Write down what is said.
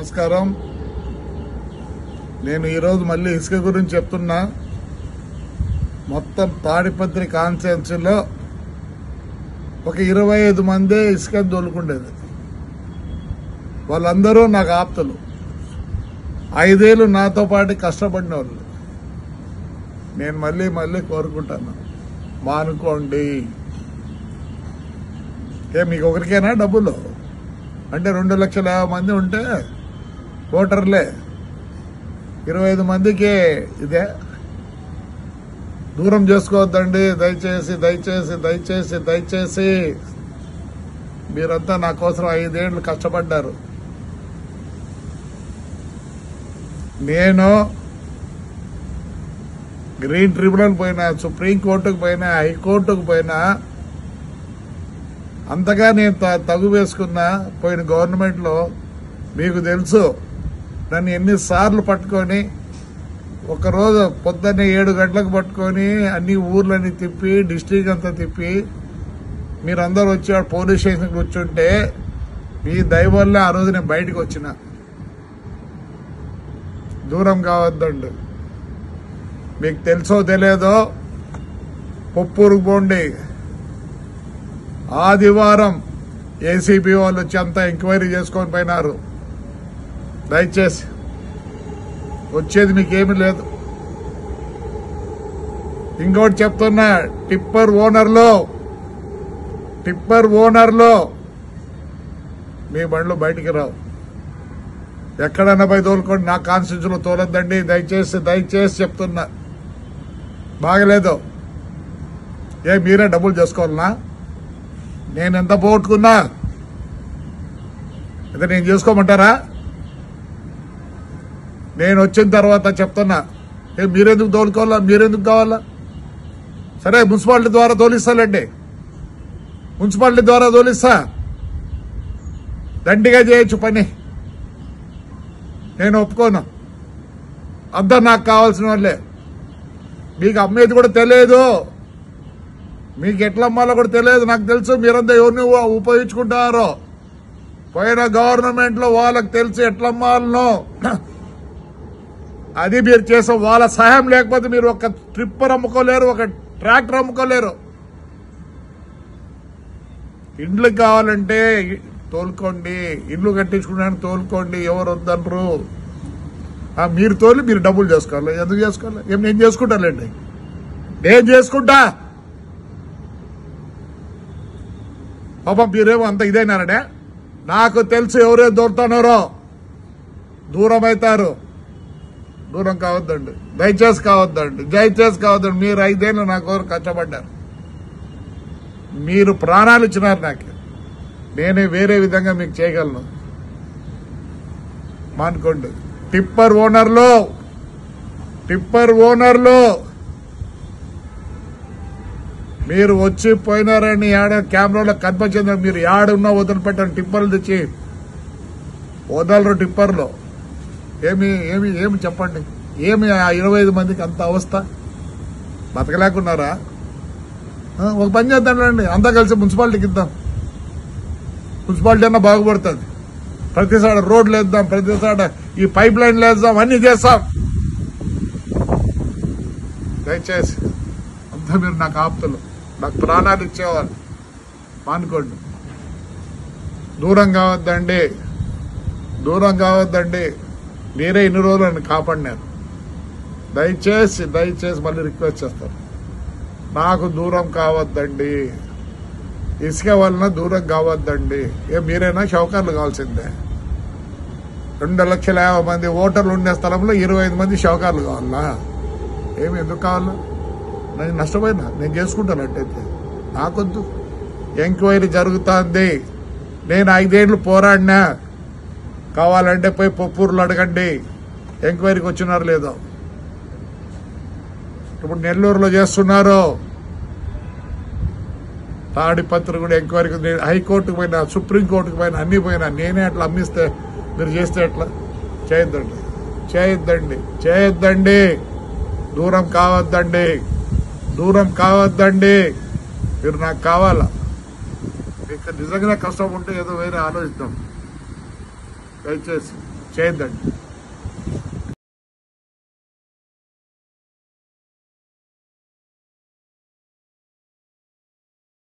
నమస్కారం. నేను ఈరోజు మళ్ళీ ఇసుక గురించి చెప్తున్నా. మొత్తం తాడిపత్రి కాన్స్టిట్యున్సీలో ఒక 25 మందే ఇసుక దొలుకుండేది. వాళ్ళందరూ నాకు ఆప్తులు. 5 ఏళ్ళు నాతో పాటు కష్టపడిన వాళ్ళు. నేను మళ్ళీ కోరుకుంటాను, మానుకోండి. మీకు ఒకరికైనా డబ్బులు అంటే 2,50,000 మంది ఉంటే ఓటర్లే, 25 మందికి ఇదే. దూరం చేసుకోవద్దండి. దయచేసి మీరంతా నా కోసం 5 ఏళ్ళు కష్టపడ్డారు. నేను గ్రీన్ ట్రిబ్యునల్ పోయినా, సుప్రీంకోర్టుకు పోయినా, హైకోర్టుకు పోయినా, అంతగా నేను తగు వేసుకున్నా. పోయిన గవర్నమెంట్లో మీకు తెలుసు, నన్ను ఎన్నిసార్లు పట్టుకొని, ఒకరోజు పొద్దున్నే 7 గంటలకు పట్టుకొని అన్ని ఊర్లన్నీ తిప్పి, డిస్ట్రిక్ట్ అంతా తిప్పి, మీరందరూ వచ్చి పోలీస్ స్టేషన్కి కూర్చుంటే మీ దయ వల్ల ఆ రోజు నేను బయటకు వచ్చిన. దూరం కావద్దండి. మీకు తెలుసో తెలియదో, పొప్పూరుకు పోండి. ఆదివారం ఏసీబీ వాళ్ళు వచ్చి అంతా ఎంక్వైరీ చేసుకొని పోయినారు. దయచేసి వచ్చేది మీకేమీ లేదు. ఇంకోటి చెప్తున్నా, టిప్పర్ ఓనర్లో మీ బండ్లు బయటికి రావు. ఎక్కడన్నా పోయి తోలుకోండి, నా కాన్స్టిట్యూన్సీలో తోలొద్దండి. దయచేసి చెప్తున్నా. బాగలేదు. మీరే డబ్బులు చేసుకోవాలనా? నేను ఎంత పోగొట్టుకున్నా అయితే నేను చేసుకోమంటారా? నేను వచ్చిన తర్వాత చెప్తున్నా, మీరెందుకు తోలుకోవాలా? మీరెందుకు కావాలా? సరే, మున్సిపాలిటీ ద్వారా తోలిస్తాలండి. మున్సిపాలిటీ ద్వారా తోలిస్తా. దండిగా చేయొచ్చు పని. నేను ఒప్పుకోను. అంతా నాకు కావాల్సిన వాళ్ళే. మీకు అమ్మేది కూడా తెలియదు, మీకు ఎట్లా అమ్మాలో కూడా తెలియదు. నాకు తెలుసు మీరంతా ఎవరిని ఉపయోగించుకుంటారో. పోయిన గవర్నమెంట్ లో వాళ్ళకి తెలుసు ఎట్లా అమ్మాలనో. అది మీరు చేసే వాళ్ళ సహాయం లేకపోతే మీరు ఒక ట్రిప్పర్ అమ్ముకోలేరు, ఒక ట్రాక్టర్ అమ్ముకోలేరు. ఇండ్లు కావాలంటే తోలుకోండి, ఇల్లు కట్టించుకోవడానికి తోలుకోండి. ఎవరు వద్దనరు. మీరు తోలి మీరు డబ్బులు చేసుకోవాలి. ఎందుకు చేసుకోవాలి? నేను చేసుకుంటానండి, నేను చేసుకుంటా. పాపం మీరేమో అంత ఇదైనారనే. నాకు తెలుసు ఎవరేం దొరుకుతున్నారో. దూరం అవుతారు. దూరం కావద్దండి. దయచేసి కావద్దండి. మీరు 5 ఏళ్ళు నా కోరు కష్టపడ్డారు. మీరు ప్రాణాలు ఇచ్చినారు నాకు. నేనే వేరే విధంగా మీకు చేయగలను. మానుకోండి. టిప్పర్ ఓనర్లో మీరు వచ్చి పోయినారని కెమెరాలో కనిపించింది. మీరు ఏడున్నా వదిలిపెట్టండి. టిప్పర్లు తెచ్చి వదలరు. టిప్పర్లో ఏమి చెప్పండి. ఏమి ఆ 25 మందికి అంత అవస్థ? బతకలేకున్నారా? ఒక పని చేద్దాండి, అంతా కలిసి మున్సిపాలిటీకి ఇద్దాం. మున్సిపాలిటీ అన్నా బాగుపడుతుంది. ప్రతిసాడ రోడ్లు వేద్దాం, ప్రతిసాడ ఈ పైప్ లైన్లు వేద్దాం, అన్ని చేస్తాం. దయచేసి అంతా మీరు నాకు ఆప్తులు, నాకు ప్రాణాలు ఇచ్చేవారు. మానుకోండి. దూరం కావద్దండి. మీరే ఇన్ని రోజులు నన్ను కాపాడినారు. దయచేసి మళ్ళీ రిక్వెస్ట్ చేస్తాను, నాకు దూరం కావద్దండి. ఇసుక వలన దూరం కావద్దండి. మీరైనా షౌకర్లు కావాల్సిందే. 2,50,000 మంది ఓటర్లు ఉండే స్థలంలో 25 మంది షౌకర్లు కావాలా? ఎందుకు కావాలా? నేను నష్టపోయినా, నేను చేసుకుంటాను. అట్టయితే నాకొద్దు. ఎంక్వైరీ జరుగుతుంది. నేను 5 ఏళ్ళు పోరాడినా. కావాలంటే పోయి పొప్పూరులో అడగండి, ఎంక్వైరీకి వచ్చినారు లేదో. ఇప్పుడు నెల్లూరులో చేస్తున్నారు. తాడిపత్రి కూడా ఎంక్వైరీకి, హైకోర్టుకు పోయినా, సుప్రీంకోర్టుకు పోయినా, అన్ని పోయినా. నేనే అట్లా అమ్మిస్తే మీరు చేస్తే ఎట్లా? చేయొద్దండి. దూరం కావద్దండి. మీరు నాకు కావాలా? మీకు నిజంగా కష్టం ఉంటే ఏదో వేరే ఆలోచిద్దాం. దయచేసి చేయొద్దండి.